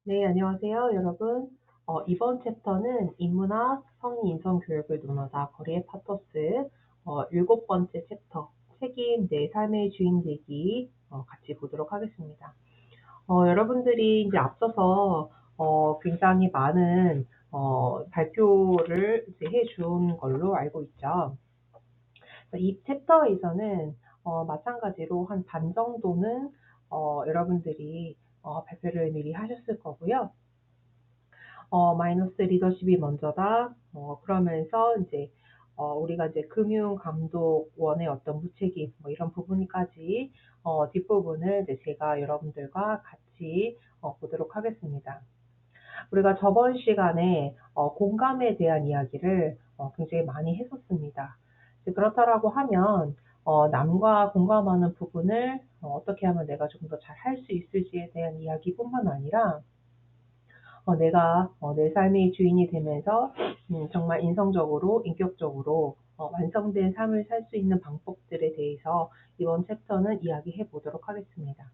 네, 안녕하세요, 여러분. 이번 챕터는 인문학, 성인 인성 교육을 논하다 거리의 파토스, 일곱 번째 챕터, 책임 내 삶의 주인 되기, 같이 보도록 하겠습니다. 여러분들이 이제 앞서서, 굉장히 많은, 발표를 이제 해준 걸로 알고 있죠. 이 챕터에서는, 마찬가지로 한 반 정도는, 여러분들이, 발표를 미리 하셨을 거고요. 마이너스 리더십이 먼저다. 그러면서 이제 우리가 이제 금융감독원의 어떤 무책임 뭐 이런 부분까지 뒷부분을 이제 제가 여러분들과 같이 보도록 하겠습니다. 우리가 저번 시간에 공감에 대한 이야기를 굉장히 많이 했었습니다. 그렇다라고 하면 남과 공감하는 부분을 어떻게 하면 내가 좀 더 잘 할 수 있을지에 대한 이야기뿐만 아니라 내가 내 삶의 주인이 되면서 정말 인성적으로, 인격적으로 완성된 삶을 살 수 있는 방법들에 대해서 이번 챕터는 이야기해 보도록 하겠습니다.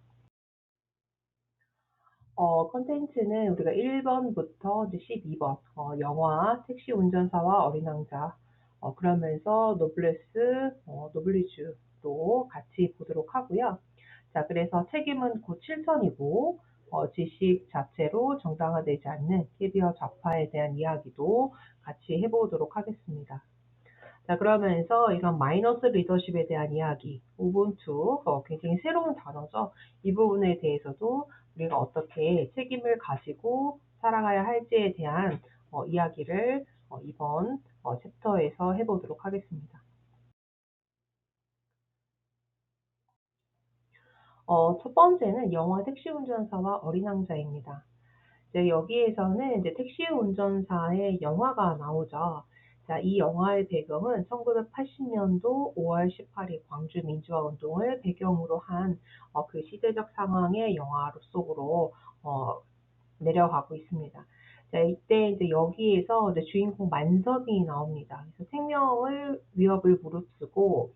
컨텐츠는 우리가 1번부터 이제 12번, 영화, 택시 운전사와 어린 왕자, 그러면서 노블레스, 노블리주도 같이 보도록 하고요. 자, 그래서 책임은 곧 실천이고, 지식 자체로 정당화되지 않는 캐비어 좌파에 대한 이야기도 같이 해보도록 하겠습니다. 자, 그러면서 이런 마이너스 리더십에 대한 이야기, 우분투, 굉장히 새로운 단어죠. 이 부분에 대해서도 우리가 어떻게 책임을 가지고 살아가야 할지에 대한 이야기를 이번 챕터에서 해보도록 하겠습니다. 첫 번째는 영화 택시 운전사와 어린 왕자입니다. 이제 여기에서는 이제 택시 운전사의 영화가 나오죠. 자, 이 영화의 배경은 1980년도 5월 18일 광주 민주화 운동을 배경으로 한 그 시대적 상황의 영화 속으로 내려가고 있습니다. 자, 이때 이제 여기에서 이제 주인공 만석이 나옵니다. 그래서 생명을 위협을 무릅쓰고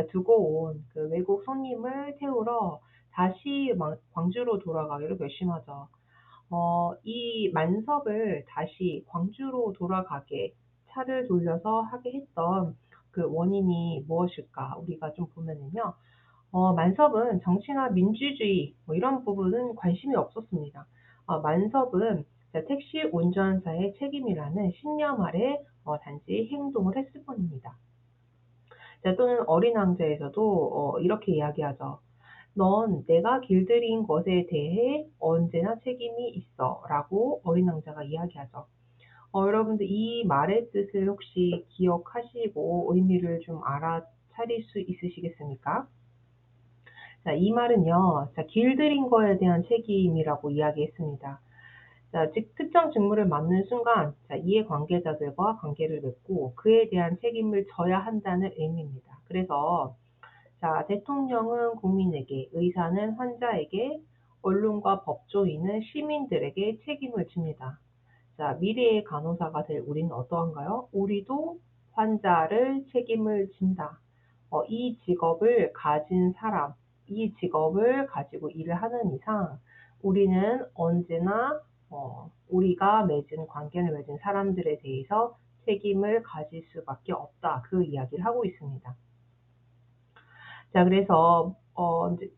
두고 온 그 외국 손님을 태우러 다시 광주로 돌아가기로 결심하죠. 이 만석을 다시 광주로 돌아가게 차를 돌려서 하게 했던 그 원인이 무엇일까? 우리가 좀 보면은요. 만석은 정치나 민주주의 뭐 이런 부분은 관심이 없었습니다. 만석은 택시 운전사의 책임이라는 신념 아래 단지 행동을 했을 뿐입니다. 또는 어린 왕자에서도 이렇게 이야기하죠. 넌 내가 길들인 것에 대해 언제나 책임이 있어 라고 어린 왕자가 이야기하죠. 여러분들 이 말의 뜻을 혹시 기억하시고 의미를 좀 알아차릴 수 있으시겠습니까? 자, 이 말은요, 자, 길들인 거에 대한 책임이라고 이야기했습니다. 자, 즉, 특정 직무를 맡는 순간, 자, 이해관계자들과 관계를 맺고 그에 대한 책임을 져야 한다는 의미입니다. 그래서, 자, 대통령은 국민에게, 의사는 환자에게, 언론과 법조인은 시민들에게 책임을 집니다. 자, 미래의 간호사가 될 우리는 어떠한가요? 우리도 환자를 책임을 진다. 이 직업을 가진 사람, 이 직업을 가지고 일을 하는 이상 우리는 언제나 우리가 맺은 관계를 맺은 사람들에 대해서 책임을 가질 수밖에 없다. 그 이야기를 하고 있습니다. 자, 그래서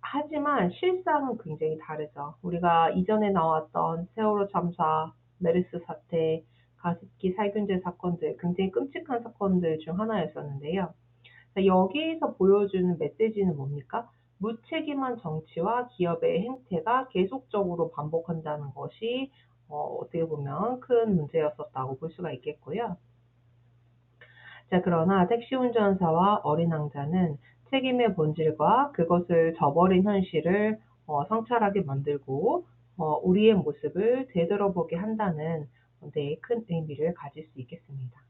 하지만 실상은 굉장히 다르죠. 우리가 이전에 나왔던 세월호 참사, 메르스 사태, 가습기 살균제 사건들, 굉장히 끔찍한 사건들 중 하나였었는데요. 자, 여기에서 보여주는 메시지는 뭡니까? 무책임한 정치와 기업의 행태가 계속적으로 반복한다는 것이 어떻게 보면 큰 문제였었다고 볼 수가 있겠고요. 자, 그러나 택시 운전사와 어린 왕자는 책임의 본질과 그것을 저버린 현실을 성찰하게 만들고 우리의 모습을 되돌아보게 한다는 큰 의미를 가질 수 있겠습니다.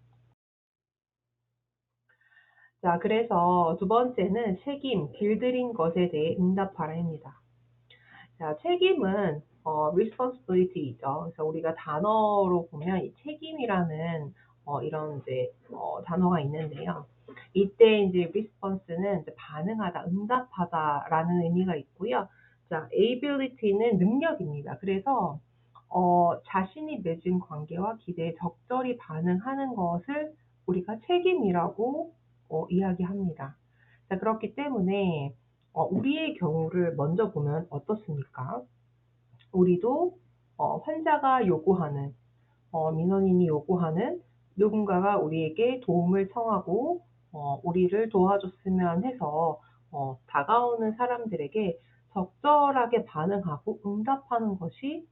자, 그래서 두 번째는 책임, 길들인 것에 대해 응답하라입니다. 자, 책임은 responsibility죠. 그래서 우리가 단어로 보면 이 책임이라는 이런 이제 단어가 있는데요. 이때 이제 response는 이제 반응하다, 응답하다라는 의미가 있고요. 자, ability는 능력입니다. 그래서 자신이 맺은 관계와 기대에 적절히 반응하는 것을 우리가 책임이라고 이야기합니다. 자, 그렇기 때문에 우리의 경우를 먼저 보면 어떻습니까? 우리도 환자가 요구하는 민원인이 요구하는 누군가가 우리에게 도움을 청하고 우리를 도와줬으면 해서 다가오는 사람들에게 적절하게 반응하고 응답하는 것이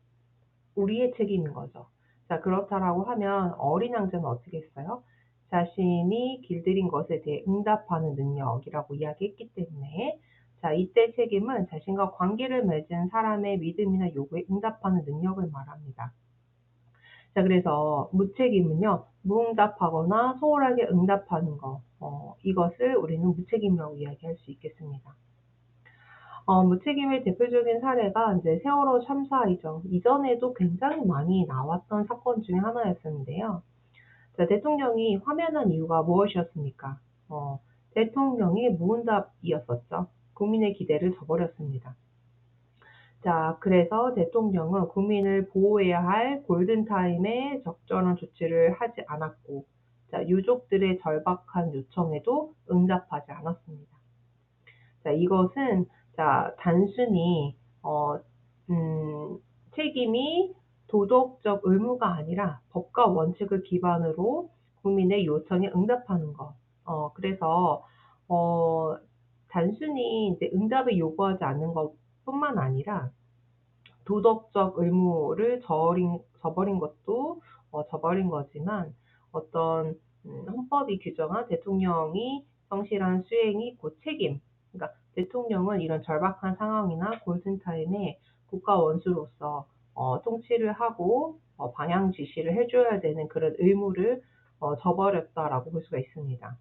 우리의 책임인 거죠. 자, 그렇다라고 하면 어린 왕자는 어떻게 했어요? 자신이 길들인 것에 대해 응답하는 능력이라고 이야기했기 때문에 자, 이때 책임은 자신과 관계를 맺은 사람의 믿음이나 요구에 응답하는 능력을 말합니다. 자, 그래서 무책임은요, 무응답하거나 소홀하게 응답하는 거, 이것을 우리는 무책임이라고 이야기할 수 있겠습니다. 무책임의 대표적인 사례가 이제 세월호 참사이죠. 이전에도 굉장히 많이 나왔던 사건 중에 하나였었는데요. 자, 대통령이 화면한 이유가 무엇이었습니까? 대통령이 무응답이었었죠. 국민의 기대를 저버렸습니다. 자, 그래서 대통령은 국민을 보호해야 할 골든타임에 적절한 조치를 하지 않았고, 자, 유족들의 절박한 요청에도 응답하지 않았습니다. 자, 이것은 자, 단순히 책임이 도덕적 의무가 아니라 법과 원칙을 기반으로 국민의 요청에 응답하는 것. 그래서 단순히 이제 응답을 요구하지 않는 것뿐만 아니라 도덕적 의무를 저버린 것도 저버린 거지만 어떤 헌법이 규정한 대통령이 성실한 수행이 곧 책임. 그러니까 대통령은 이런 절박한 상황이나 골든타임에 국가 원수로서 통치를 하고 방향 지시를 해줘야 되는 그런 의무를 저버렸다라고 볼 수가 있습니다.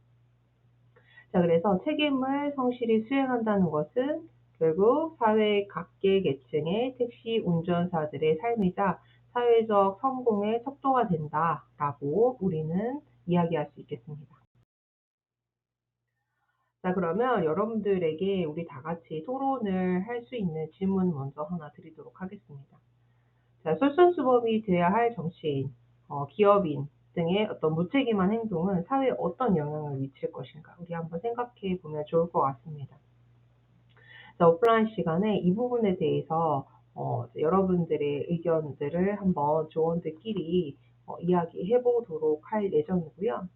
자, 그래서 책임을 성실히 수행한다는 것은 결국 사회 각계 계층의 택시 운전사들의 삶이자 사회적 성공의 척도가 된다라고 우리는 이야기할 수 있겠습니다. 자, 그러면 여러분들에게 우리 다 같이 토론을 할 수 있는 질문 먼저 하나 드리도록 하겠습니다. 자, 솔선수범이 돼야 할 정치인, 기업인 등의 어떤 무책임한 행동은 사회에 어떤 영향을 미칠 것인가? 우리 한번 생각해 보면 좋을 것 같습니다. 자, 오프라인 시간에 이 부분에 대해서 여러분들의 의견들을 한번 조원들끼리 이야기해 보도록 할 예정이고요.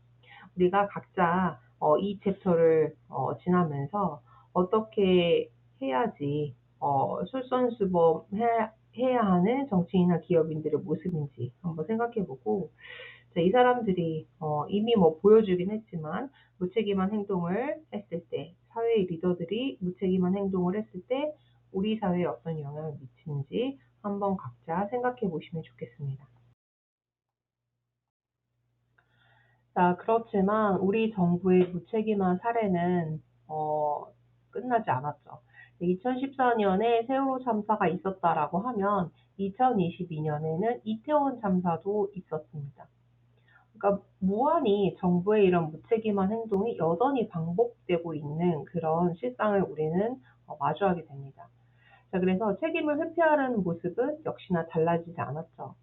우리가 각자 이 챕터를 지나면서 어떻게 해야지 솔선수범해야 하는 정치인이나 기업인들의 모습인지 한번 생각해보고, 자, 이 사람들이 이미 뭐 보여주긴 했지만 무책임한 행동을 했을 때, 사회의 리더들이 무책임한 행동을 했을 때 우리 사회에 어떤 영향을 미치는지 한번 각자 생각해 보시면 좋겠습니다. 자, 그렇지만 우리 정부의 무책임한 사례는 끝나지 않았죠. 2014년에 세월호 참사가 있었다라고 하면 2022년에는 이태원 참사도 있었습니다. 그러니까 무한히 정부의 이런 무책임한 행동이 여전히 반복되고 있는 그런 실상을 우리는 마주하게 됩니다. 자, 그래서 책임을 회피하려는 모습은 역시나 달라지지 않았죠.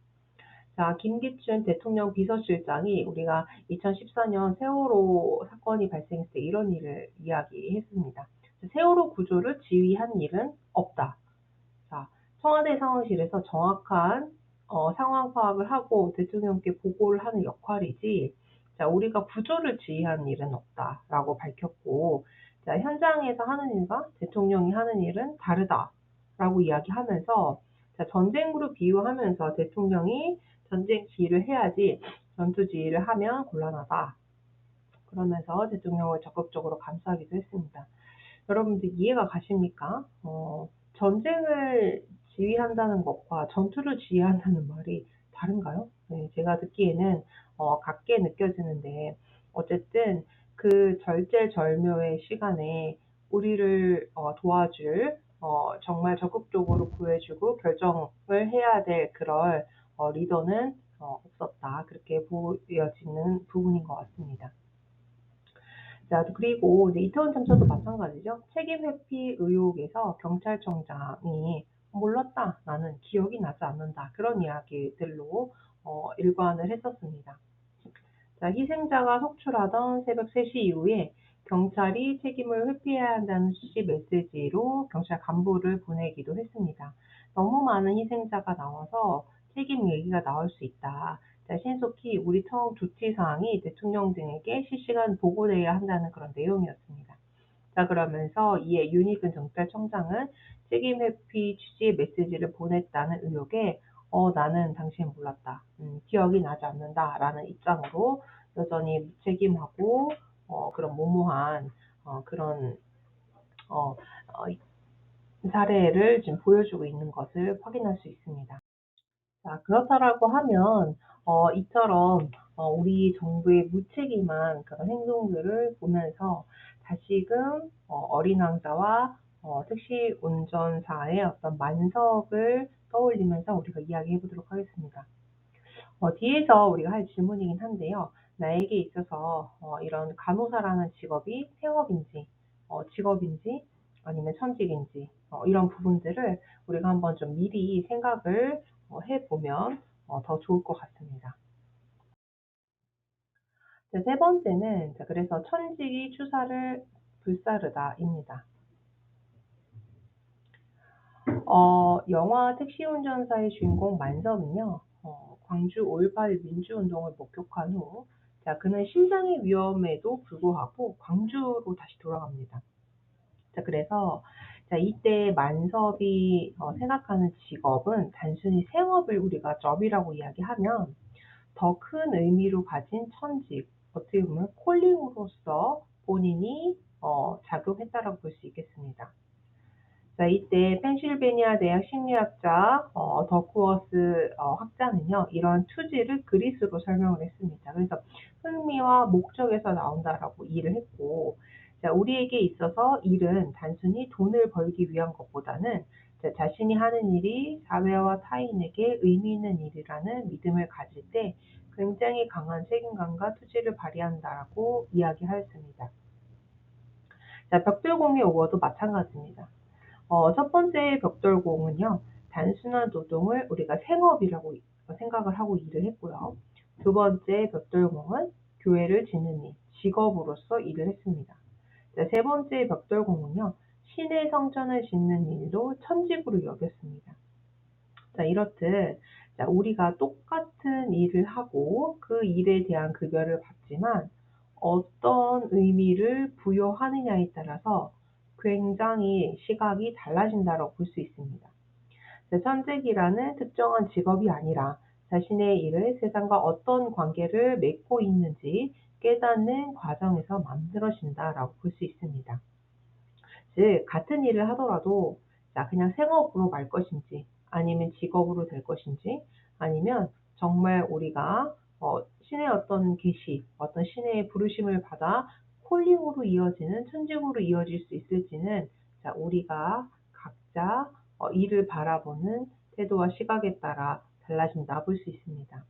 자, 김기춘 대통령 비서실장이 우리가 2014년 세월호 사건이 발생했을 때 이런 일을 이야기했습니다. 세월호 구조를 지휘한 일은 없다. 자, 청와대 상황실에서 정확한 상황 파악을 하고 대통령께 보고를 하는 역할이지, 자, 우리가 구조를 지휘하는 일은 없다라고 밝혔고, 자, 현장에서 하는 일과 대통령이 하는 일은 다르다라고 이야기하면서, 자, 전쟁으로 비유하면서 대통령이 전쟁 지휘를 해야지 전투 지휘를 하면 곤란하다. 그러면서 대통령을 적극적으로 감싸기도 했습니다. 여러분들 이해가 가십니까? 전쟁을 지휘한다는 것과 전투를 지휘한다는 말이 다른가요? 네, 제가 듣기에는 같게 느껴지는데, 어쨌든 그 절제절묘의 시간에 우리를 도와줄 정말 적극적으로 구해주고 결정을 해야 될 그럴 리더는 없었다. 그렇게 보여지는 부분인 것 같습니다. 자, 그리고 이제 이태원 참사도 마찬가지죠. 책임 회피 의혹에서 경찰청장이 몰랐다. 나는 기억이 나지 않는다. 그런 이야기들로 일관을 했었습니다. 자, 희생자가 속출하던 새벽 3시 이후에 경찰이 책임을 회피해야 한다는 취지 메시지로 경찰 간부를 보내기도 했습니다. 너무 많은 희생자가 나와서 책임 얘기가 나올 수 있다. 자, 신속히 우리 처우 조치 사항이 대통령 등에게 실시간 보고돼야 한다는 그런 내용이었습니다. 자, 그러면서 이에 윤희근 경찰청장은 책임 회피 취지의 메시지를 보냈다는 의혹에 나는 당신 몰랐다. 기억이 나지 않는다라는 입장으로 여전히 무책임하고 그런 무모한 그런 어, 어, 사례를 지금 보여주고 있는 것을 확인할 수 있습니다. 자, 그렇다라고 하면 이처럼 우리 정부의 무책임한 그런 행동들을 보면서 다시금 어린 왕자와 택시 운전사의 어떤 만석을 떠올리면서 우리가 이야기해 보도록 하겠습니다. 뒤에서 우리가 할 질문이긴 한데요. 나에게 있어서 이런 간호사라는 직업이 생업인지, 직업인지, 아니면 천직인지, 이런 부분들을 우리가 한번 좀 미리 생각을 해보면 더 좋을 것 같습니다. 자, 세 번째는, 자, 그래서 천직이 추사를 불사르다입니다. 영화 택시 운전사의 주인공 만석은요, 광주 5.18 민주운동을 목격한 후, 자, 그는 심장의 위험에도 불구하고 광주로 다시 돌아갑니다. 자, 그래서, 자, 이때 만석이 생각하는 직업은 단순히 생업을 우리가 job이라고 이야기하면 더 큰 의미로 가진 천직, 어떻게 보면 콜링으로서 본인이 작용했다라고 볼 수 있겠습니다. 자, 이때 펜실베니아 대학 심리학자 더쿠어스 학자는요, 이런 투지를 그리스로 설명을 했습니다. 그래서 흥미와 목적에서 나온다라고 이해를 했고, 자, 우리에게 있어서 일은 단순히 돈을 벌기 위한 것보다는 자, 자신이 하는 일이 사회와 타인에게 의미 있는 일이라는 믿음을 가질 때 굉장히 강한 책임감과 투지를 발휘한다라고 이야기하였습니다. 자, 벽돌공의 오어도 마찬가지입니다. 첫 번째 벽돌공은요, 단순한 노동을 우리가 생업이라고 생각을 하고 일을 했고요. 두 번째 벽돌공은 교회를 짓는 일, 직업으로서 일을 했습니다. 자, 세 번째 벽돌공은요, 신의 성전을 짓는 일도 천직으로 여겼습니다. 자, 이렇듯 자, 우리가 똑같은 일을 하고 그 일에 대한 급여를 받지만 어떤 의미를 부여하느냐에 따라서 굉장히 시각이 달라진다고 볼 수 있습니다. 천직이라는 특정한 직업이 아니라 자신의 일을 세상과 어떤 관계를 맺고 있는지 깨닫는 과정에서 만들어진다라고 볼 수 있습니다. 즉, 같은 일을 하더라도 그냥 생업으로 말 것인지 아니면 직업으로 될 것인지 아니면 정말 우리가 신의 어떤 계시, 어떤 신의 부르심을 받아 콜링으로 이어지는 천직으로 이어질 수 있을지는 자, 우리가 각자 일을 바라보는 태도와 시각에 따라 달라진다 볼 수 있습니다.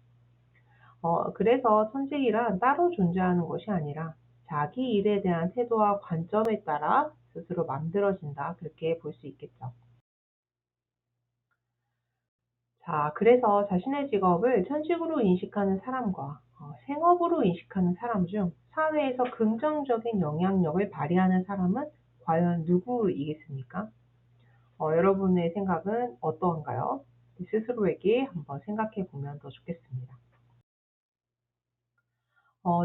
그래서 천직이란 따로 존재하는 것이 아니라 자기 일에 대한 태도와 관점에 따라 스스로 만들어진다. 그렇게 볼 수 있겠죠. 자, 그래서 자신의 직업을 천직으로 인식하는 사람과 생업으로 인식하는 사람 중 사회에서 긍정적인 영향력을 발휘하는 사람은 과연 누구이겠습니까? 여러분의 생각은 어떠한가요? 스스로에게 한번 생각해 보면 더 좋겠습니다.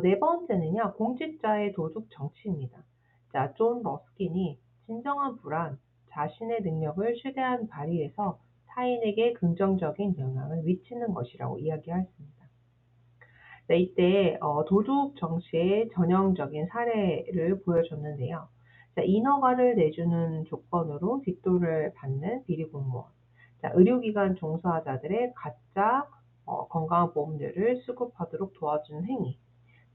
네 번째는요, 공직자의 도덕 정치입니다. 자, 존 러스킨이 진정한 불안, 자신의 능력을 최대한 발휘해서 타인에게 긍정적인 영향을 미치는 것이라고 이야기하였습니다. 네, 이때 도덕 정치의 전형적인 사례를 보여줬는데요. 자, 인허가를 내주는 조건으로 뒷돈을 받는 비리 공무원, 자, 의료기관 종사자들의 가짜 건강보험료를 수급하도록 도와주는 행위,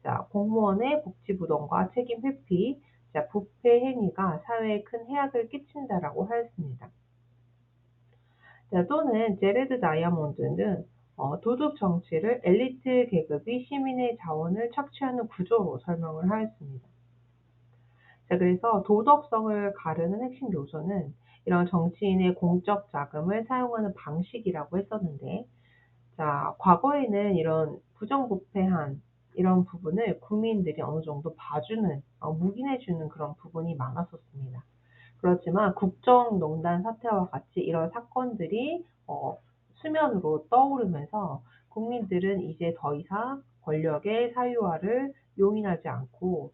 자, 공무원의 복지부동과 책임 회피, 자, 부패 행위가 사회에 큰 해악을 끼친다라고 하였습니다. 자, 또는 제레드 다이아몬드는 도덕 정치를 엘리트 계급이 시민의 자원을 착취하는 구조로 설명을 하였습니다. 자, 그래서 도덕성을 가르는 핵심 요소는 이런 정치인의 공적 자금을 사용하는 방식이라고 했었는데, 자, 과거에는 이런 부정부패한 이런 부분을 국민들이 어느 정도 봐주는, 묵인해주는 그런 부분이 많았었습니다. 그렇지만 국정농단 사태와 같이 이런 사건들이 수면으로 떠오르면서 국민들은 이제 더 이상 권력의 사유화를 용인하지 않고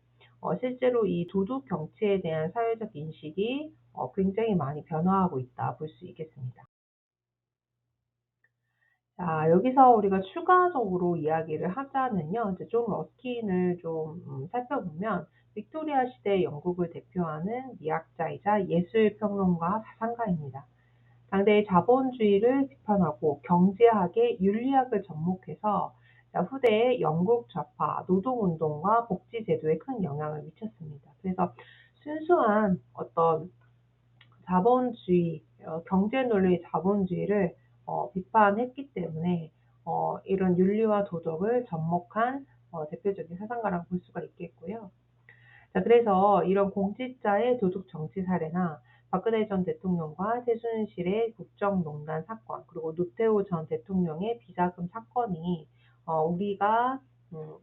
실제로 이 도둑 정치에 대한 사회적 인식이 굉장히 많이 변화하고 있다 볼 수 있겠습니다. 자, 여기서 우리가 추가적으로 이야기를 하자면요. 이제 존 러스킨을 좀 살펴보면 빅토리아 시대 영국을 대표하는 미학자이자 예술평론가 사상가입니다. 당대의 자본주의를 비판하고 경제학의 윤리학을 접목해서 후대의 영국 좌파 노동운동과 복지제도에 큰 영향을 미쳤습니다. 그래서 순수한 어떤 자본주의, 경제 논리의 자본주의를 비판했기 때문에 이런 윤리와 도덕을 접목한 대표적인 사상가라고 볼 수가 있겠고요. 자, 그래서 이런 공직자의 도둑 정치 사례나 박근혜 전 대통령과 최순실의 국정농단 사건, 그리고 노태우 전 대통령의 비자금 사건이 우리가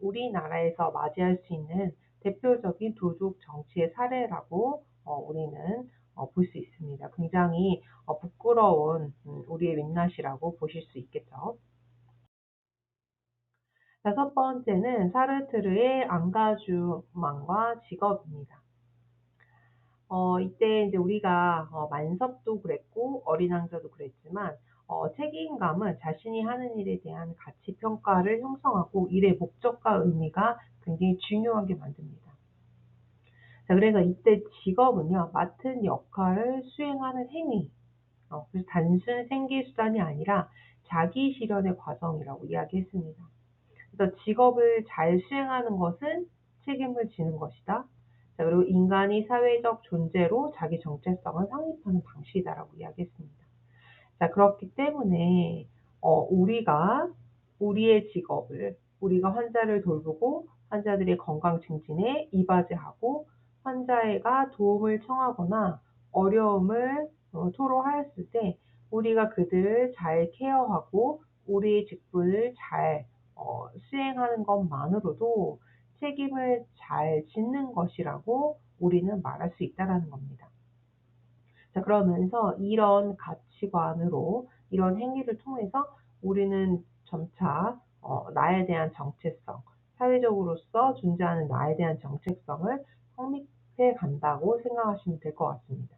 우리나라에서 맞이할 수 있는 대표적인 도둑 정치의 사례라고 우리는 볼 수 있습니다. 굉장히 부끄러운 우리의 민낯이라고 보실 수 있겠죠. 다섯 번째는 사르트르의 앙가주망과 직업입니다. 이때 이제 우리가 만섭도 그랬고 어린 왕자도 그랬지만 책임감은 자신이 하는 일에 대한 가치 평가를 형성하고 일의 목적과 의미가 굉장히 중요하게 만듭니다. 자, 그래서 이때 직업은요, 맡은 역할을 수행하는 행위, 그래서 단순 생계 수단이 아니라 자기 실현의 과정이라고 이야기했습니다. 그래서 직업을 잘 수행하는 것은 책임을 지는 것이다. 자, 그리고 인간이 사회적 존재로 자기 정체성을 확립하는 방식이다라고 이야기했습니다. 자, 그렇기 때문에 우리가 우리의 직업을 우리가 환자를 돌보고 환자들의 건강 증진에 이바지하고 환자가 도움을 청하거나 어려움을 토로하였을 때 우리가 그들을 잘 케어하고 우리의 직분을 잘 수행하는 것만으로도 책임을 잘 짓는 것이라고 우리는 말할 수 있다라는 겁니다. 자, 그러면서 이런 가치관으로 이런 행위를 통해서 우리는 점차 나에 대한 정체성, 사회적으로서 존재하는 나에 대한 정체성을 확립해 간다고 생각하시면 될 것 같습니다.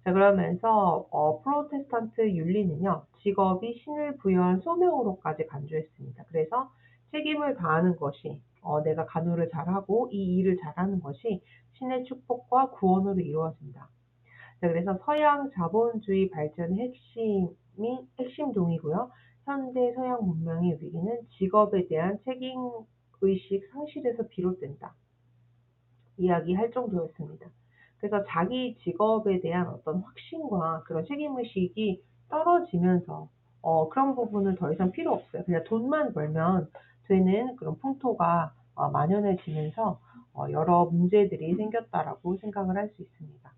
자, 그러면서 프로테스탄트 윤리는요, 직업이 신을 부여한 소명으로까지 간주했습니다. 그래서 책임을 다하는 것이 내가 간호를 잘하고 이 일을 잘하는 것이 신의 축복과 구원으로 이루어진다. 자, 그래서 서양 자본주의 발전의 핵심 동이고요. 현대 서양 문명의 위기는 직업에 대한 책임 의식 상실에서 비롯된다. 이야기할 정도였습니다. 그래서 자기 직업에 대한 어떤 확신과 그런 책임 의식이 떨어지면서 그런 부분은 더 이상 필요 없어요. 그냥 돈만 벌면 되는 그런 풍토가 만연해지면서 여러 문제들이 생겼다라고 생각을 할 수 있습니다.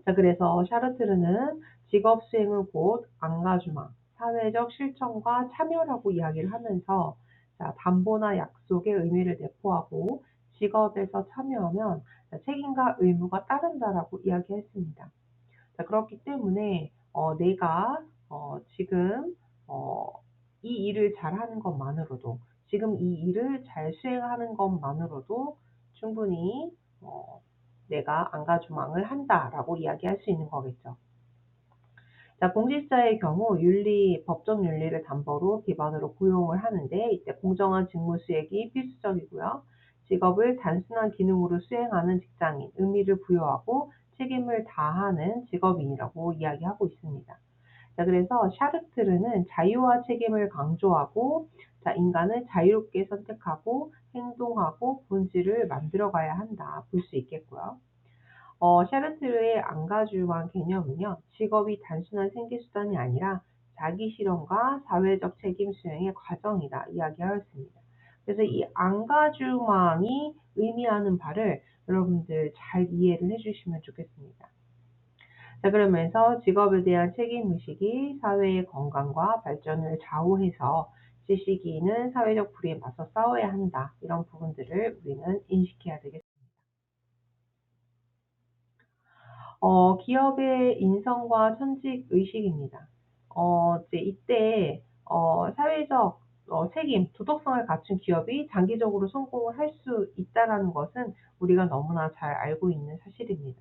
자, 그래서 샤르트르는 직업 수행을 곧 앙가주망, 사회적 실천과 참여라고 이야기를 하면서 자, 담보나 약속의 의미를 내포하고 직업에서 참여하면 책임과 의무가 따른다라고 이야기했습니다. 자, 그렇기 때문에 내가 지금 어, 이 일을 잘하는 것만으로도 지금 이 일을 잘 수행하는 것만으로도 충분히 내가 안가주망을 한다라고 이야기할 수 있는 거겠죠. 자, 공직자의 경우 법정 윤리를 담보로 기반으로 고용을 하는데 이때 공정한 직무 수행이 필수적이고요. 직업을 단순한 기능으로 수행하는 직장인, 의미를 부여하고 책임을 다하는 직업인이라고 이야기하고 있습니다. 자, 그래서 샤르트르는 자유와 책임을 강조하고 자, 인간은 자유롭게 선택하고 행동하고 본질을 만들어가야 한다 볼 수 있겠고요. 샤르트르의 앙가주망 개념은요, 직업이 단순한 생계수단이 아니라 자기 실현과 사회적 책임 수행의 과정이다 이야기하였습니다. 그래서 이 앙가주망이 의미하는 바를 여러분들 잘 이해를 해주시면 좋겠습니다. 자, 그러면서 직업에 대한 책임의식이 사회의 건강과 발전을 좌우해서 지식인은 사회적 불의에 맞서 싸워야 한다. 이런 부분들을 우리는 인식해야 되겠습니다. 기업의 인성과 천직 의식입니다. 이제 이때 사회적 책임, 도덕성을 갖춘 기업이 장기적으로 성공을 할 수 있다라는 것은 우리가 너무나 잘 알고 있는 사실입니다.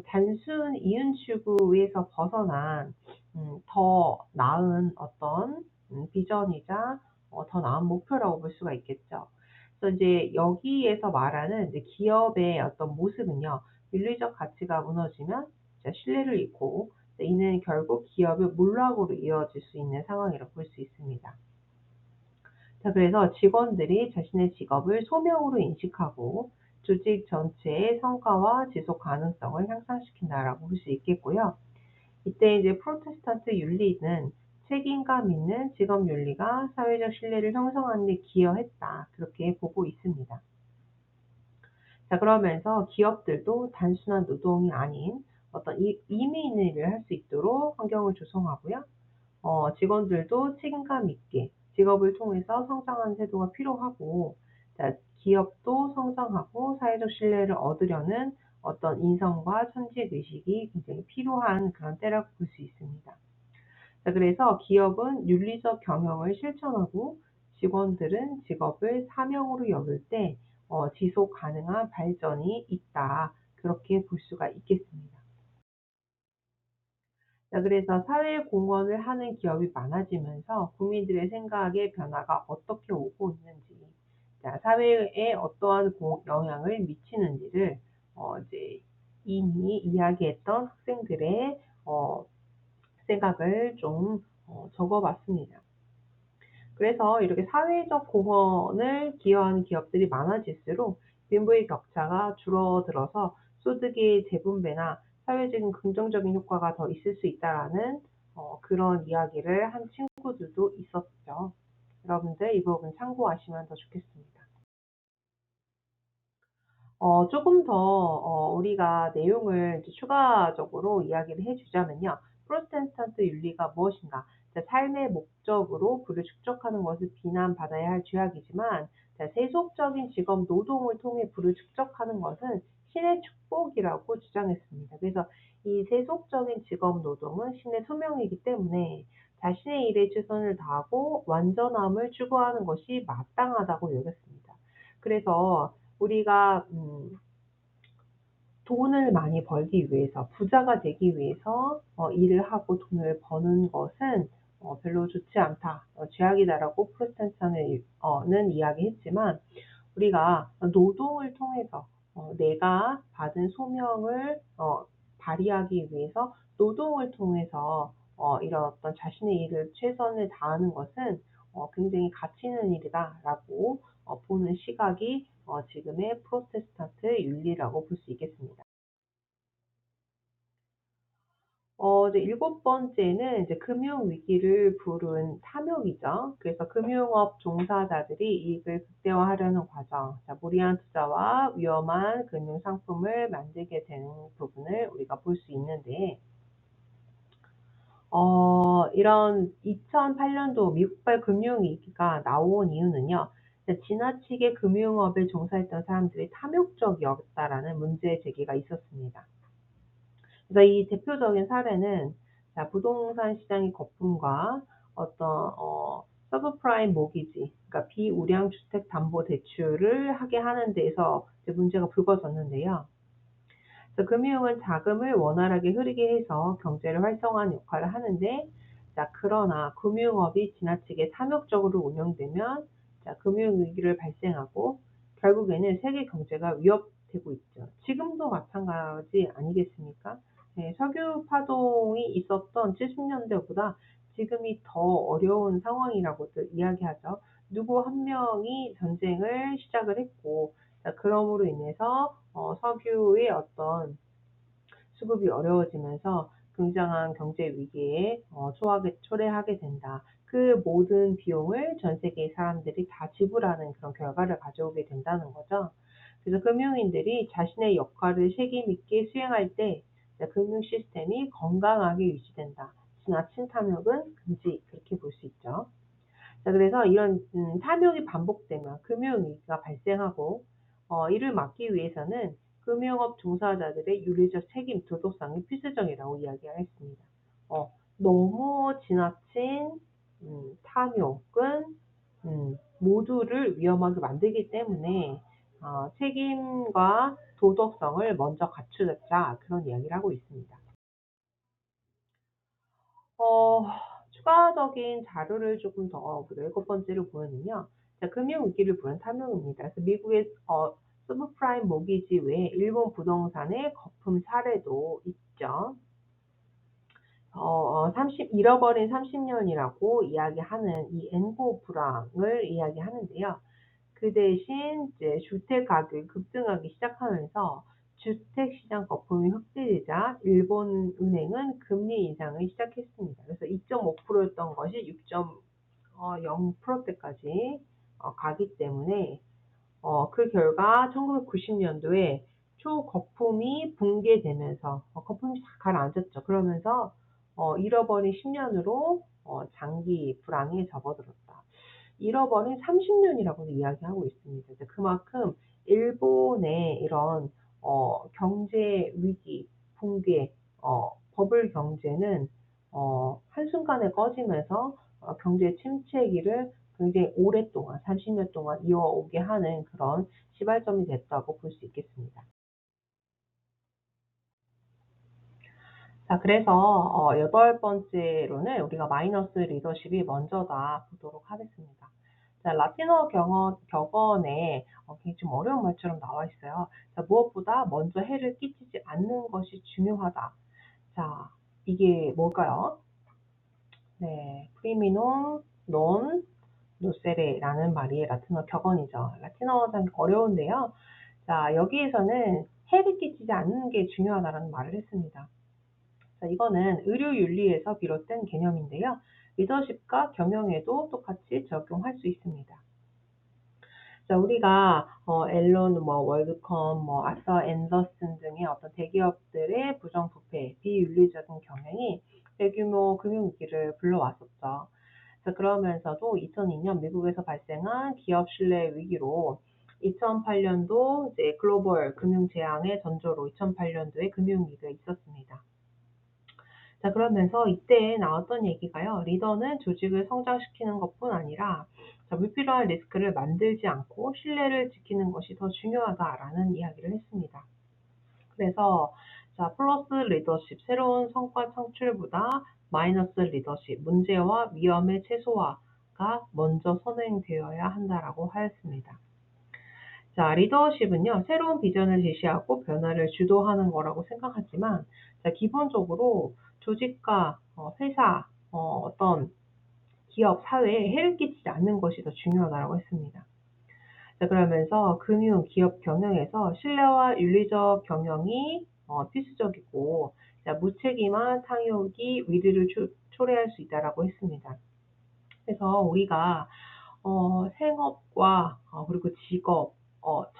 단순 이윤 추구에서 벗어난 더 나은 어떤 비전이자 더 나은 목표라고 볼 수가 있겠죠. 그래서 이제 여기에서 말하는 이제 기업의 어떤 모습은요. 윤리적 가치가 무너지면 이제 신뢰를 잃고 이는 결국 기업의 몰락으로 이어질 수 있는 상황이라고 볼 수 있습니다. 자, 그래서 직원들이 자신의 직업을 소명으로 인식하고 조직 전체의 성과와 지속 가능성을 향상시킨다라고 볼 수 있겠고요. 이때 이제 프로테스탄트 윤리는 책임감 있는 직업 윤리가 사회적 신뢰를 형성하는 데 기여했다. 그렇게 보고 있습니다. 자, 그러면서 기업들도 단순한 노동이 아닌 어떤 의미 있는 일을 할 수 있도록 환경을 조성하고요. 직원들도 책임감 있게 직업을 통해서 성장하는 태도가 필요하고, 자, 기업도 성장하고 사회적 신뢰를 얻으려는 어떤 인성과 천직 의식이 굉장히 필요한 그런 때라고 볼 수 있습니다. 자, 그래서 기업은 윤리적 경영을 실천하고 직원들은 직업을 사명으로 여길 때 지속 가능한 발전이 있다. 그렇게 볼 수가 있겠습니다. 자, 그래서 사회 공헌을 하는 기업이 많아지면서 국민들의 생각의 변화가 어떻게 오고 있는지, 자, 사회에 어떠한 영향을 미치는지를 이제 이미 이야기했던 학생들의 생각을 좀 적어봤습니다. 그래서 이렇게 사회적 공헌을 기여하는 기업들이 많아질수록 빈부의 격차가 줄어들어서 소득의 재분배나 사회적인 긍정적인 효과가 더 있을 수 있다라는 그런 이야기를 한 친구들도 있었죠. 여러분들 이 부분 참고하시면 더 좋겠습니다. 조금 더 우리가 내용을 이제 추가적으로 이야기를 해 주자면요. 프로테스탄트 윤리가 무엇인가? 자, 삶의 목적으로 부를 축적하는 것을 비난받아야 할 죄악이지만, 자, 세속적인 직업 노동을 통해 부를 축적하는 것은 신의 축복이라고 주장했습니다. 그래서 이 세속적인 직업 노동은 신의 소명이기 때문에 자신의 일에 최선을 다하고 완전함을 추구하는 것이 마땅하다고 여겼습니다. 그래서 우리가 돈을 많이 벌기 위해서, 부자가 되기 위해서 일을 하고 돈을 버는 것은 별로 좋지 않다, 죄악이다라고 프로테스탄트는 이야기했지만, 우리가 노동을 통해서 내가 받은 소명을 발휘하기 위해서 노동을 통해서 이런 어떤 자신의 일을 최선을 다하는 것은 굉장히 가치 있는 일이다라고 보는 시각이 지금의 프로테스탄트 윤리라고 볼 수 있겠습니다. 이제 일곱 번째는 이제 금융 위기를 부른 탐욕이죠. 그래서 금융업 종사자들이 이익을 극대화하려는 과정, 자, 무리한 투자와 위험한 금융 상품을 만들게 되는 부분을 우리가 볼 수 있는데, 이런 2008년도 미국발 금융위기가 나온 이유는요. 지나치게 금융업에 종사했던 사람들이 탐욕적이었다라는 문제 제기가 있었습니다. 그래서 이 대표적인 사례는, 자, 부동산 시장의 거품과 어떤 서브프라임 모기지, 그러니까 비우량 주택 담보 대출을 하게 하는 데에서 이제 문제가 불거졌는데요. 그래서 금융은 자금을 원활하게 흐르게 해서 경제를 활성화하는 역할을 하는데, 자, 그러나 금융업이 지나치게 탐욕적으로 운영되면, 자, 금융위기를 발생하고 결국에는 세계 경제가 위협되고 있죠. 지금도 마찬가지 아니겠습니까? 네, 석유 파동이 있었던 70년대보다 지금이 더 어려운 상황이라고도 이야기하죠. 누구 한 명이 전쟁을 시작을 했고, 자, 그러므로 인해서 석유의 어떤 수급이 어려워지면서 굉장한 경제 위기에 초래하게 된다. 그 모든 비용을 전 세계의 사람들이 다 지불하는 그런 결과를 가져오게 된다는 거죠. 그래서 금융인들이 자신의 역할을 책임 있게 수행할 때 자, 금융 시스템이 건강하게 유지된다. 지나친 탐욕은 금지. 그렇게 볼 수 있죠. 자, 그래서 이런 탐욕이 반복되면 금융위기가 발생하고 이를 막기 위해서는 금융업 종사자들의 윤리적 책임, 도덕성이 필수적이라고 이야기하겠습니다. 너무 지나친 탐욕은 모두를 위험하게 만들기 때문에 책임과 도덕성을 먼저 갖추자 그런 이야기를 하고 있습니다. 어, 추가적인 자료를 조금 더 보자. 7번째로 보면은요. 자, 금융위기를 부른 탐욕입니다. 그래서 미국의 서브프라임 모기지 외에 일본 부동산의 거품 사례도 있죠. 잃어버린 30년이라고 이야기하는 이 엔고 불황을 이야기하는데요. 그 대신 이제 주택 가격이 급등하기 시작하면서 주택 시장 거품이 확대되자 일본 은행은 금리 인상을 시작했습니다. 그래서 2.5%였던 것이 6.0%대까지 가기 때문에 그 결과 1990년도에 초거품이 붕괴되면서 거품이 다 가라앉았죠. 그러면서 잃어버린 10년으로 장기 불황에 접어들었다. 잃어버린 30년이라고도 이야기하고 있습니다. 그만큼 일본의 이런 경제 위기, 붕괴, 버블 경제는 한순간에 꺼지면서 경제 침체기를 굉장히 오랫동안 30년 동안 이어오게 하는 그런 시발점이 됐다고 볼 수 있겠습니다. 자, 그래서 8번째로는 우리가 마이너스 리더십이 먼저다 보도록 하겠습니다. 자, 라틴어 격언에 굉장히 좀 어려운 말처럼 나와 있어요. 자, 무엇보다 먼저 해를 끼치지 않는 것이 중요하다. 자, 이게 뭘까요? 네, 프리미노 논 노세레라는 말이 라틴어 격언이죠. 라틴어가 좀 어려운데요. 자, 여기에서는 해를 끼치지 않는 게 중요하다는 말을 했습니다. 자, 이거는 의료윤리에서 비롯된 개념인데요. 리더십과 경영에도 똑같이 적용할 수 있습니다. 자, 우리가 앨런, 월드컴, 아서 앤더슨 등의 어떤 대기업들의 부정부패, 비윤리적인 경영이 대규모 금융위기를 불러왔었죠. 자, 그러면서도 2002년 미국에서 발생한 기업 신뢰 위기로 2008년도 이제 글로벌 금융 재앙의 전조로 2008년도에 금융위기가 있었습니다. 자, 그러면서 이때 나왔던 얘기가요. 리더는 조직을 성장시키는 것뿐 아니라 불필요한 리스크를 만들지 않고 신뢰를 지키는 것이 더 중요하다라는 이야기를 했습니다. 그래서 자, 플러스 리더십, 새로운 성과 창출보다 마이너스 리더십, 문제와 위험의 최소화가 먼저 선행되어야 한다라고 하였습니다. 자, 리더십은요, 새로운 비전을 제시하고 변화를 주도하는 거라고 생각하지만, 자, 기본적으로 조직과 회사, 어떤 기업, 사회에 해를 끼치지 않는 것이 더 중요하다고 했습니다. 자, 그러면서 금융, 기업 경영에서 신뢰와 윤리적 경영이 필수적이고, 자, 무책임한 탐욕이 위기를 초래할 수 있다라고 했습니다. 그래서 우리가 생업과 그리고 직업,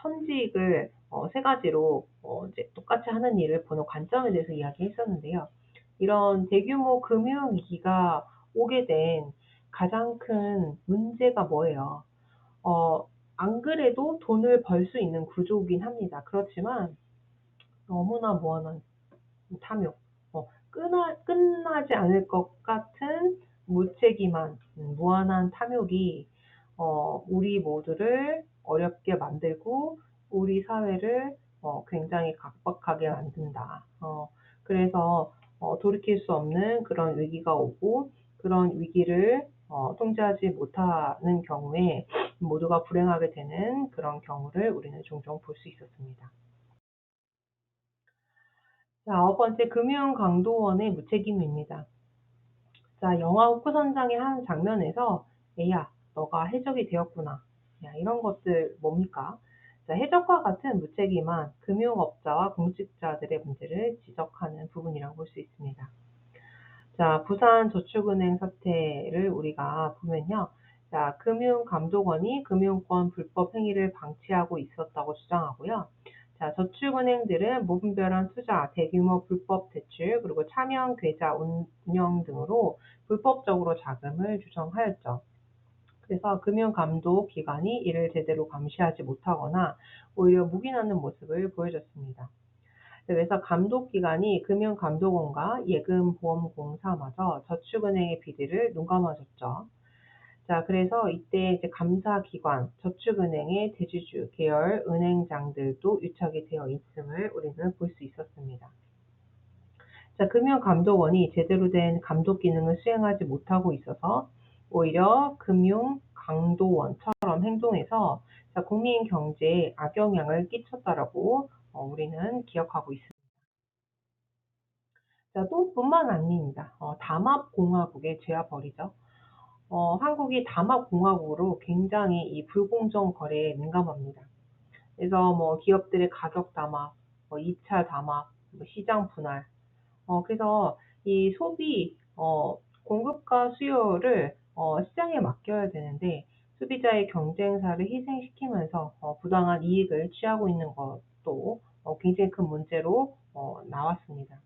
천직을 세 가지로 이제 똑같이 하는 일을 보는 관점에 대해서 이야기했었는데요. 이런 대규모 금융위기가 오게 된 가장 큰 문제가 뭐예요? 안 그래도 돈을 벌 수 있는 구조이긴 합니다. 그렇지만 너무나 무한한 탐욕, 끝나지 않을 것 같은 무책임한 무한한 탐욕이 우리 모두를 어렵게 만들고 우리 사회를 굉장히 각박하게 만든다. 그래서 돌이킬 수 없는 그런 위기가 오고 그런 위기를 통제하지 못하는 경우에 모두가 불행하게 되는 그런 경우를 우리는 종종 볼 수 있었습니다. 자, 9번째 금융강도원의 무책임입니다. 자, 영화 후크선장의 한 장면에서 애야, 너가 해적이 되었구나. 야, 이런 것들 뭡니까? 자, 해적과 같은 무책임한 금융업자와 공직자들의 문제를 지적하는 부분이라고 볼 수 있습니다. 자, 부산저축은행 사태를 우리가 보면요. 자, 금융감독원이 금융권 불법 행위를 방치하고 있었다고 주장하고요. 자, 저축은행들은 무분별한 투자, 대규모 불법 대출, 그리고 차명 계좌 운영 등으로 불법적으로 자금을 조성하였죠. 그래서 금융감독기관이 이를 제대로 감시하지 못하거나 오히려 묵인하는 모습을 보여줬습니다. 그래서 감독기관이 금융감독원과 예금보험공사마저 저축은행의 비리를 눈감아줬죠. 자, 그래서 이때 이제 감사기관, 저축은행의 대주주, 계열, 은행장들도 유착이 되어 있음을 우리는 볼 수 있었습니다. 자, 금융감독원이 제대로 된 감독 기능을 수행하지 못하고 있어서 오히려 금융강도원처럼 행동해서 자, 국민 경제에 악영향을 끼쳤다라고 우리는 기억하고 있습니다. 자, 또 뿐만 아닙니다. 담합공화국의 죄와벌이죠. 한국이 담합공화국으로 굉장히 이 불공정 거래에 민감합니다. 그래서 뭐 기업들의 가격 담합, 2차 담합, 시장 분할, 그래서 이 소비, 공급과 수요를 시장에 맡겨야 되는데 소비자의 경쟁사를 희생시키면서 부당한 이익을 취하고 있는 것도 굉장히 큰 문제로 나왔습니다.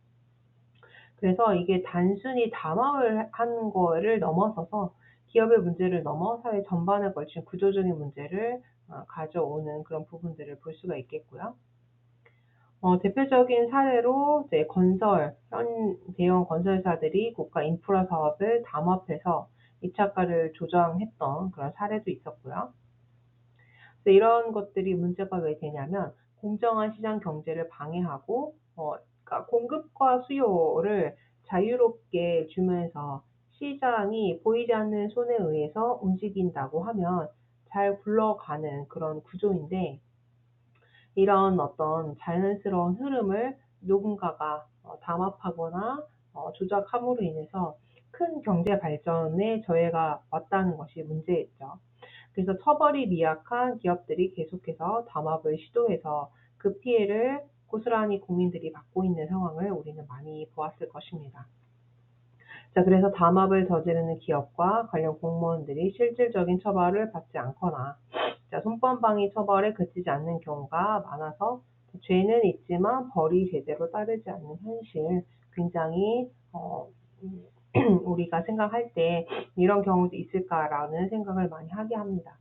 그래서 이게 단순히 담합을 한 거를 넘어서서 기업의 문제를 넘어 사회 전반에 걸친 구조적인 문제를 가져오는 그런 부분들을 볼 수가 있겠고요. 대표적인 사례로 이제 대형 건설사들이 국가 인프라 사업을 담합해서 입찰가를 조정했던 그런 사례도 있었고요. 그래서 이런 것들이 문제가 왜 되냐면 공정한 시장 경제를 방해하고 그러니까 공급과 수요를 자유롭게 주면서 시장이 보이지 않는 손에 의해서 움직인다고 하면 잘 굴러가는 그런 구조인데 이런 어떤 자연스러운 흐름을 누군가가 담합하거나 조작함으로 인해서 큰 경제 발전에 저해가 왔다는 것이 문제였죠. 그래서 처벌이 미약한 기업들이 계속해서 담합을 시도해서 그 피해를 고스란히 국민들이 받고 있는 상황을 우리는 많이 보았을 것입니다. 자, 그래서 담합을 저지르는 기업과 관련 공무원들이 실질적인 처벌을 받지 않거나 자, 손번방위 처벌에 그치지 않는 경우가 많아서 죄는 있지만 벌이 제대로 따르지 않는 현실 굉장히 우리가 생각할 때 이런 경우도 있을까라는 생각을 많이 하게 합니다.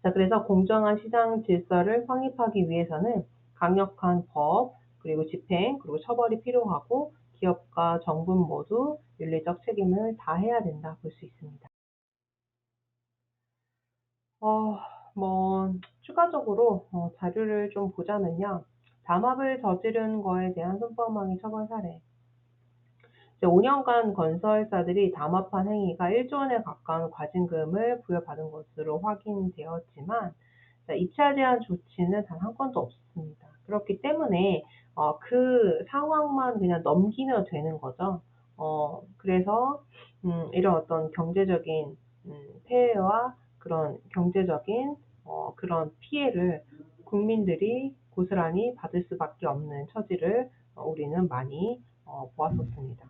자, 그래서 공정한 시장 질서를 확립하기 위해서는 강력한 법, 그리고 집행, 그리고 처벌이 필요하고 기업과 정부 모두 윤리적 책임을 다해야 된다 볼 수 있습니다. 추가적으로 자료를 좀 보자면요. 담합을 저지른 거에 대한 손방망이 처벌 사례. 5년간 건설사들이 담합한 행위가 1조 원에 가까운 과징금을 부여받은 것으로 확인되었지만 입찰 제한 조치는 단 한 건도 없습니다. 그렇기 때문에 그 상황만 그냥 넘기면 되는 거죠. 그래서 이런 어떤 경제적인 폐해와 그런 경제적인 그런 피해를 국민들이 고스란히 받을 수밖에 없는 처지를 우리는 많이 보았었습니다.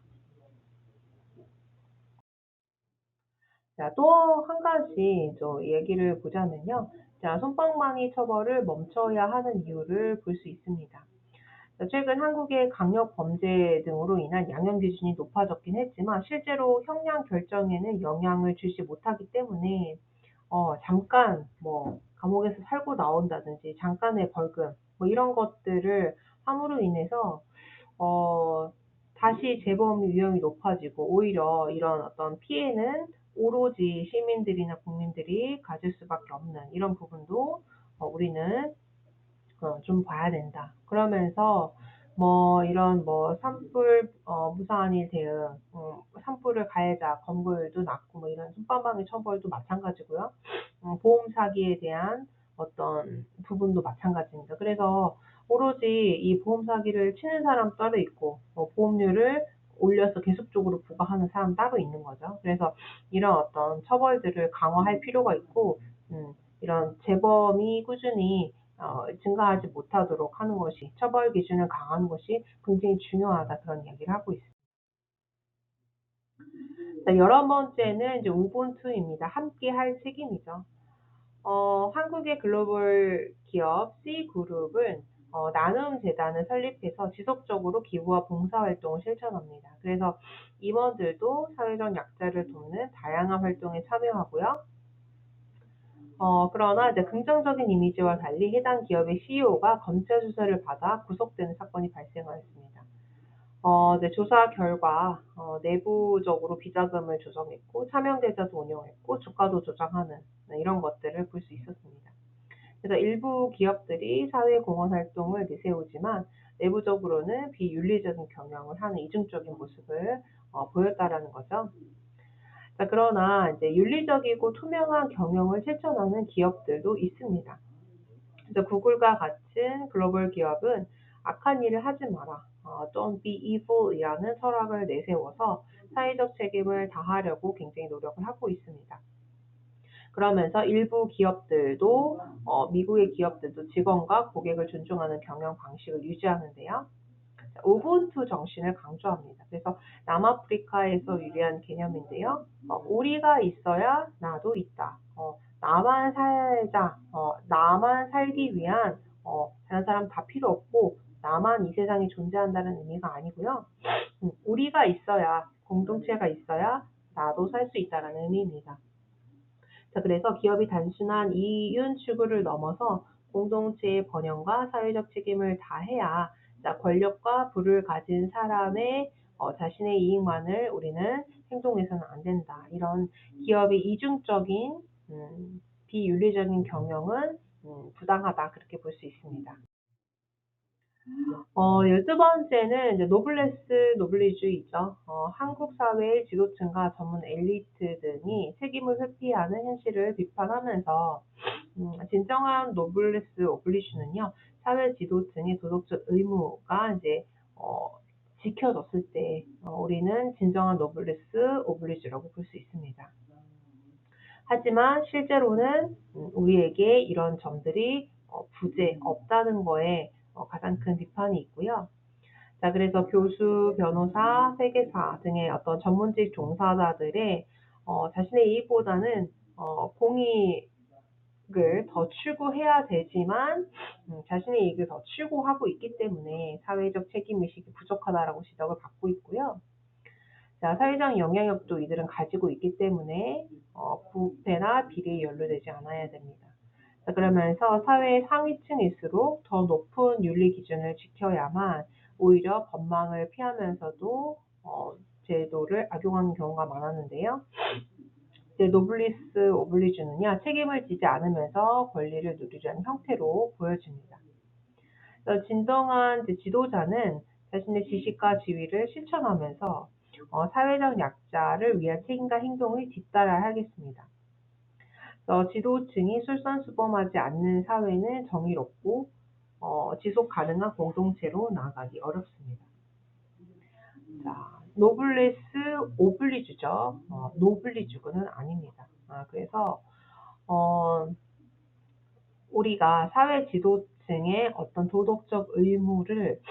자, 또 한 가지 얘기를 보자면요. 자, 솜방망이 처벌을 멈춰야 하는 이유를 볼 수 있습니다. 자, 최근 한국의 강력 범죄 등으로 인한 양형 기준이 높아졌긴 했지만 실제로 형량 결정에는 영향을 주지 못하기 때문에 잠깐 감옥에서 살고 나온다든지 잠깐의 벌금 이런 것들을 함으로 인해서 다시 재범 위험이 높아지고 오히려 이런 어떤 피해는 오로지 시민들이나 국민들이 가질 수밖에 없는 이런 부분도 우리는 좀 봐야 된다. 그러면서 이런 산불 무사한 일 대응, 산불을 가해자 검거율도 낮고 이런 손방망이 처벌도 마찬가지고요. 보험 사기에 대한 어떤 부분도 마찬가지입니다. 그래서 오로지 이 보험 사기를 치는 사람 따로 있고 보험료를 올려서 계속적으로 부과하는 사람 따로 있는 거죠. 그래서 이런 어떤 처벌들을 강화할 필요가 있고 이런 재범이 꾸준히 증가하지 못하도록 하는 것이 처벌 기준을 강화하는 것이 굉장히 중요하다 그런 이야기를 하고 있습니다. 자, 11번째는 이제 우분투입니다. 함께 할 책임이죠. 한국의 글로벌 기업 C그룹은 나눔 재단을 설립해서 지속적으로 기부와 봉사활동을 실천합니다. 그래서 임원들도 사회적 약자를 돕는 다양한 활동에 참여하고요. 그러나 이제 긍정적인 이미지와 달리 해당 기업의 CEO가 검찰 수사를 받아 구속되는 사건이 발생하였습니다. 이제 조사 결과 내부적으로 비자금을 조정했고 차명계좌도 운영했고 주가도 조작하는 이런 것들을 볼 수 있었습니다. 그래서 일부 기업들이 사회 공헌 활동을 내세우지만 내부적으로는 비윤리적인 경영을 하는 이중적인 모습을 보였다라는 거죠. 자, 그러나 이제 윤리적이고 투명한 경영을 실천하는 기업들도 있습니다. 그래서 구글과 같은 글로벌 기업은 악한 일을 하지 마라, Don't be evil이라는 철학을 내세워서 사회적 책임을 다하려고 굉장히 노력을 하고 있습니다. 그러면서 일부 기업들도 미국의 기업들도 직원과 고객을 존중하는 경영 방식을 유지하는데요. 우분투 정신을 강조합니다. 그래서 남아프리카에서 유래한 개념인데요. 우리가 있어야 나도 있다. 나만 살자. 나만 살기 위한 다른 사람 다 필요 없고 나만 이 세상에 존재한다는 의미가 아니고요. 우리가 있어야 공동체가 있어야 나도 살 수 있다는 의미입니다. 자, 그래서 기업이 단순한 이윤 추구를 넘어서 공동체의 번영과 사회적 책임을 다해야 권력과 부를 가진 사람의 자신의 이익만을 우리는 행동해서는 안 된다. 이런 기업의 이중적인 비윤리적인 경영은 부당하다. 그렇게 볼 수 있습니다. 12번째는 이제 노블레스 노블리주의죠. 한국 사회의 지도층과 전문 엘리트 등이 책임을 회피하는 현실을 비판하면서 진정한 노블레스 오블리주는요, 사회 지도층의 도덕적 의무가 이제 지켜졌을 때 우리는 진정한 노블레스 오블리주라고 볼 수 있습니다. 하지만 실제로는 우리에게 이런 점들이 부재 없다는 거에 가장 큰 비판이 있고요. 자, 그래서 교수, 변호사, 회계사 등의 어떤 전문직 종사자들의 자신의 이익보다는 공익을 더 추구해야 되지만 자신의 이익을 더 추구하고 있기 때문에 사회적 책임의식이 부족하다라고 지적을 받고 있고요. 자, 사회적 영향력도 이들은 가지고 있기 때문에 부패나 비리에 연루되지 않아야 됩니다. 자, 그러면서 사회의 상위층일수록 더 높은 윤리 기준을 지켜야만 오히려 법망을 피하면서도 제도를 악용하는 경우가 많았는데요. 이제 노블리스 오블리주는요, 책임을 지지 않으면서 권리를 누리려는 형태로 보여집니다. 진정한 지도자는 자신의 지식과 지위를 실천하면서 사회적 약자를 위한 책임과 행동을 뒤따라야 하겠습니다. 지도층이 솔선수범하지 않는 사회는 정의롭고 지속 가능한 공동체로 나아가기 어렵습니다. 자, 노블레스 오블리주죠. 노블리주는 아닙니다. 그래서 우리가 사회 지도층의 어떤 도덕적 의무를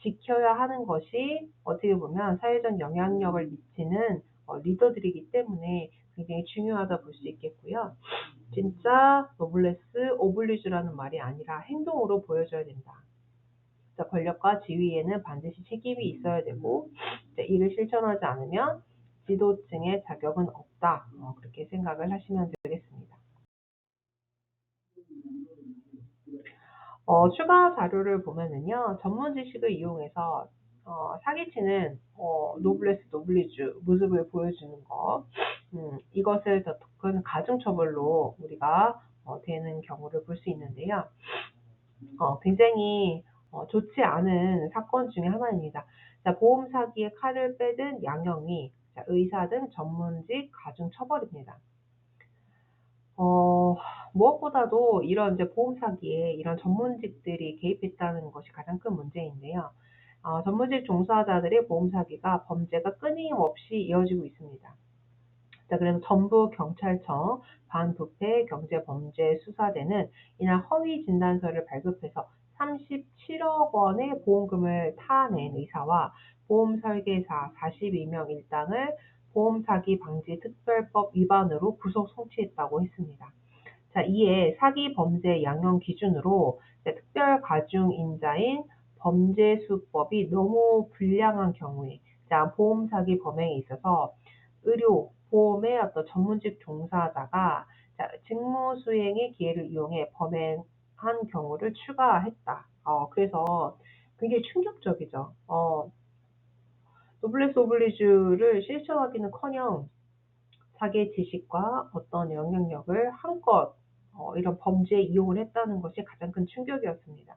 지켜야 하는 것이 어떻게 보면 사회적 영향력을 미치는 리더들이기 때문에 굉장히 중요하다 볼 수 있겠고요. 진짜 노블레스 오블리주라는 말이 아니라 행동으로 보여줘야 된다. 권력과 지위에는 반드시 책임이 있어야 되고 이를 실천하지 않으면 지도층의 자격은 없다. 그렇게 생각을 하시면 되겠습니다. 추가 자료를 보면은요, 전문 지식을 이용해서 사기치는 노블레스 노블리주 모습을 보여주는 것, 이것을 더 큰 가중처벌로 우리가 되는 경우를 볼 수 있는데요. 굉장히 좋지 않은 사건 중에 하나입니다. 자, 보험 사기에 칼을 빼든 양형이 의사 등 전문직 가중처벌입니다. 무엇보다도 이런 이제 보험 사기에 이런 전문직들이 개입했다는 것이 가장 큰 문제인데요. 전문직 종사자들의 보험 사기가 범죄가 끊임없이 이어지고 있습니다. 자, 그래서 전북경찰청 반부패 경제범죄수사대는 이날 허위 진단서를 발급해서 37억 원의 보험금을 타낸 의사와 보험 설계사 42명 일당을 보험 사기 방지 특별법 위반으로 구속 송치했다고 했습니다. 자, 이에 사기 범죄 양형 기준으로 특별 가중인자인 범죄수법이 너무 불량한 경우에 보험 사기 범행에 있어서 의료, 보험의 어떤 전문직 종사자가 직무 수행의 기회를 이용해 범행한 경우를 추가했다. 그래서 굉장히 충격적이죠. 노블레스 오블리주를 실천하기는커녕 자기의 지식과 어떤 영향력을 한껏 이런 범죄에 이용을 했다는 것이 가장 큰 충격이었습니다.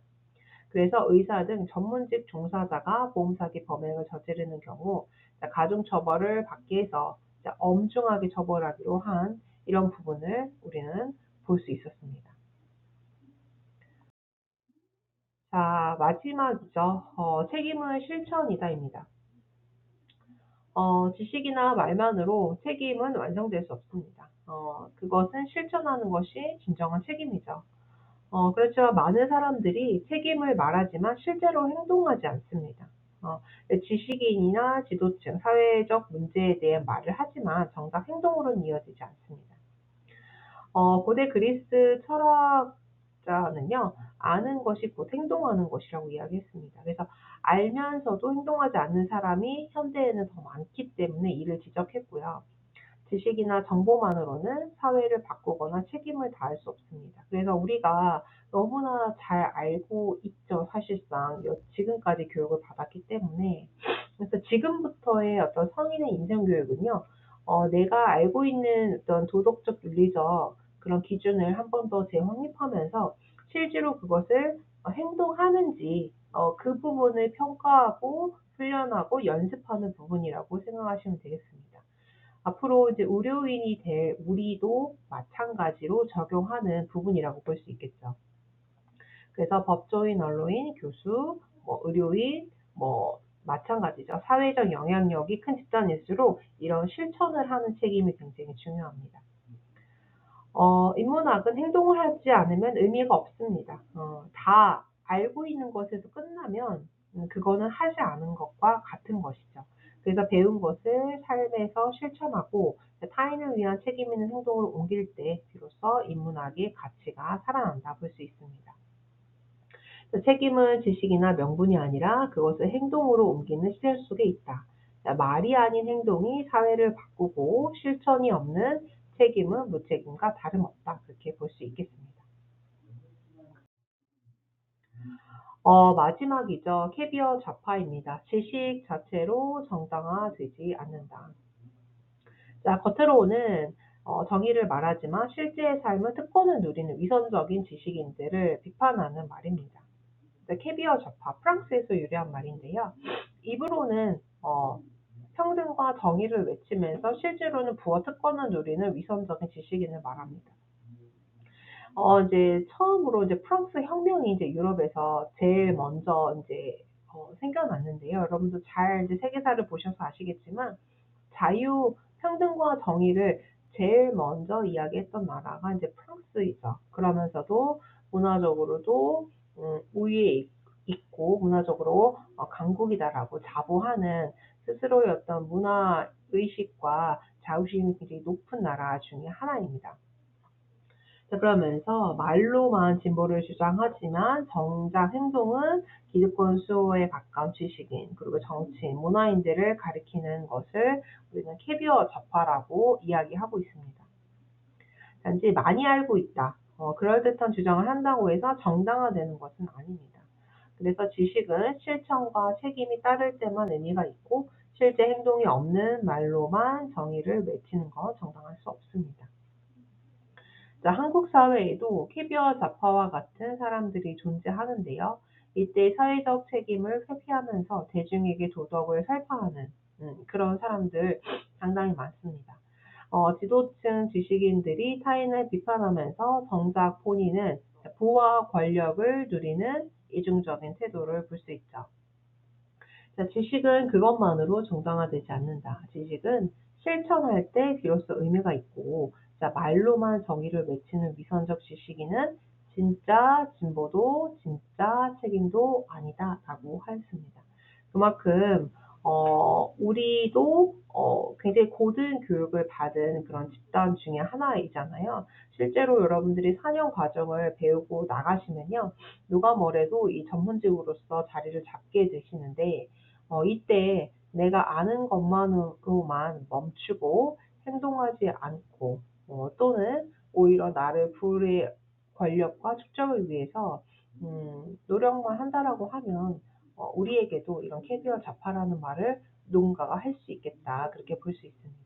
그래서 의사 등 전문직 종사자가 보험사기 범행을 저지르는 경우 가중처벌을 받기 위해서 엄중하게 처벌하기로 한 이런 부분을 우리는 볼 수 있었습니다. 자, 마지막이죠. 책임은 실천이다입니다. 지식이나 말만으로 책임은 완성될 수 없습니다. 그것은 실천하는 것이 진정한 책임이죠. 그렇지만 많은 사람들이 책임을 말하지만 실제로 행동하지 않습니다. 지식인이나 지도층, 사회적 문제에 대한 말을 하지만 정작 행동으로는 이어지지 않습니다. 고대 그리스 철학자는요, 아는 것이 곧 행동하는 것이라고 이야기했습니다. 그래서 알면서도 행동하지 않는 사람이 현대에는 더 많기 때문에 이를 지적했고요. 지식이나 정보만으로는 사회를 바꾸거나 책임을 다할 수 없습니다. 그래서 우리가 너무나 잘 알고 있죠. 사실상 지금까지 교육을 받았기 때문에. 그래서 지금부터의 어떤 성인의 인생 교육은요. 내가 알고 있는 어떤 도덕적 윤리적 그런 기준을 한 번 더 재확립하면서 실제로 그것을 행동하는지 그 부분을 평가하고 훈련하고 연습하는 부분이라고 생각하시면 되겠습니다. 앞으로 이제 의료인이 될 우리도 마찬가지로 적용하는 부분이라고 볼 수 있겠죠. 그래서 법조인, 언론인, 교수, 의료인, 마찬가지죠. 사회적 영향력이 큰 집단일수록 이런 실천을 하는 책임이 굉장히 중요합니다. 인문학은 행동을 하지 않으면 의미가 없습니다. 다 알고 있는 것에서 끝나면 그거는 하지 않은 것과 같은 것이죠. 그래서 배운 것을 삶에서 실천하고 타인을 위한 책임 있는 행동을 옮길 때 비로소 인문학의 가치가 살아난다 볼 수 있습니다. 책임은 지식이나 명분이 아니라 그것을 행동으로 옮기는 시대 속에 있다. 말이 아닌 행동이 사회를 바꾸고 실천이 없는 책임은 무책임과 다름없다. 그렇게 볼 수 있겠습니다. 마지막이죠. 캐비어 좌파입니다. 지식 자체로 정당화되지 않는다. 자, 겉으로는 정의를 말하지만 실제의 삶은 특권을 누리는 위선적인 지식인들을 비판하는 말입니다. 캐비어 좌파, 프랑스에서 유래한 말인데요. 입으로는 평등과 정의를 외치면서 실제로는 부와 특권을 누리는 위선적인 지식인을 말합니다. 이제 처음으로 이제 프랑스 혁명이 이제 유럽에서 제일 먼저 이제 생겨났는데요. 여러분도 잘 이제 세계사를 보셔서 아시겠지만 자유, 평등과 정의를 제일 먼저 이야기했던 나라가 이제 프랑스이죠. 그러면서도 문화적으로도 우위에 있고 문화적으로 강국이다라고 자부하는 스스로의 어떤 문화 의식과 자부심이 굉장히 높은 나라 중에 하나입니다. 그러면서 말로만 진보를 주장하지만 정작 행동은 기득권 수호에 가까운 지식인 그리고 정치인, 문화인들을 가리키는 것을 우리는 캐비어 좌파라고 이야기하고 있습니다. 단지 많이 알고 있다. 그럴듯한 주장을 한다고 해서 정당화되는 것은 아닙니다. 그래서 지식은 실천과 책임이 따를 때만 의미가 있고 실제 행동이 없는 말로만 정의를 외치는 건 정당할 수 없습니다. 자, 한국 사회에도 캐비어 좌파와 같은 사람들이 존재하는데요. 이때 사회적 책임을 회피하면서 대중에게 도덕을 설파하는 그런 사람들 상당히 많습니다. 지도층 지식인들이 타인을 비판하면서 정작 본인은 부와 권력을 누리는 이중적인 태도를 볼 수 있죠. 자, 지식은 그것만으로 정당화되지 않는다. 지식은 실천할 때 비로소 의미가 있고 말로만 정의를 외치는 위선적 지식인은 진짜 진보도 진짜 책임도 아니다라고 하였습니다. 그만큼 우리도 굉장히 고등 교육을 받은 그런 집단 중에 하나이잖아요. 실제로 여러분들이 4년 과정을 배우고 나가시면요. 누가 뭐래도 이 전문직으로서 자리를 잡게 되시는데 이때 내가 아는 것만으로만 멈추고 행동하지 않고 또는 오히려 나를 불의 권력과 축적을 위해서 노력만 한다라고 하면 우리에게도 이런 캐비어 좌파라는 말을 누군가가 할 수 있겠다. 그렇게 볼 수 있습니다.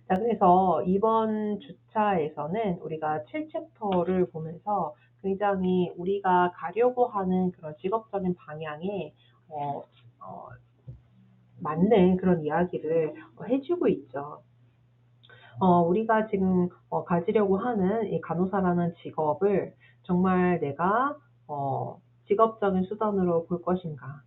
자, 그래서 이번 주차에서는 우리가 7챕터를 보면서 굉장히 우리가 가려고 하는 그런 직업적인 방향에 어, 어, 맞는 그런 이야기를 해주고 있죠. 우리가 지금 가지려고 하는 이 간호사라는 직업을 정말 내가 직업적인 수단으로 볼 것인가,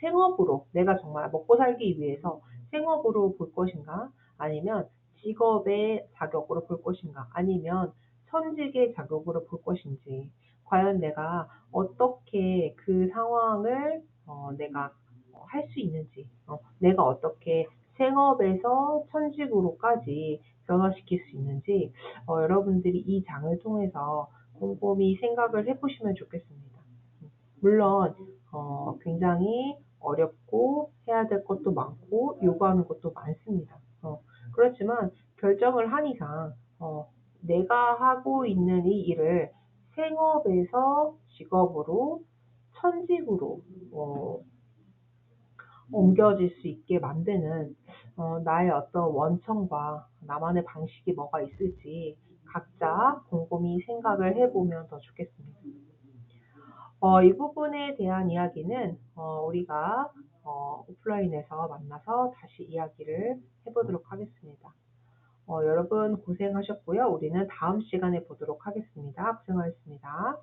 생업으로 내가 정말 먹고 살기 위해서 생업으로 볼 것인가, 아니면 직업의 자격으로 볼 것인가, 아니면 천직의 자격으로 볼 것인지, 과연 내가 어떻게 그 상황을 내가 할 수 있는지, 내가 어떻게 생업에서 천직으로까지 변화시킬 수 있는지 여러분들이 이 장을 통해서 곰곰이 생각을 해보시면 좋겠습니다. 물론 굉장히 어렵고 해야 될 것도 많고 요구하는 것도 많습니다. 그렇지만 결정을 한 이상 내가 하고 있는 이 일을 생업에서 직업으로 천직으로 옮겨질 수 있게 만드는 나의 어떤 원천과 나만의 방식이 뭐가 있을지 각자 곰곰이 생각을 해보면 더 좋겠습니다. 이 부분에 대한 이야기는 우리가 오프라인에서 만나서 다시 이야기를 해보도록 하겠습니다. 여러분 고생하셨고요. 우리는 다음 시간에 보도록 하겠습니다. 고생하셨습니다.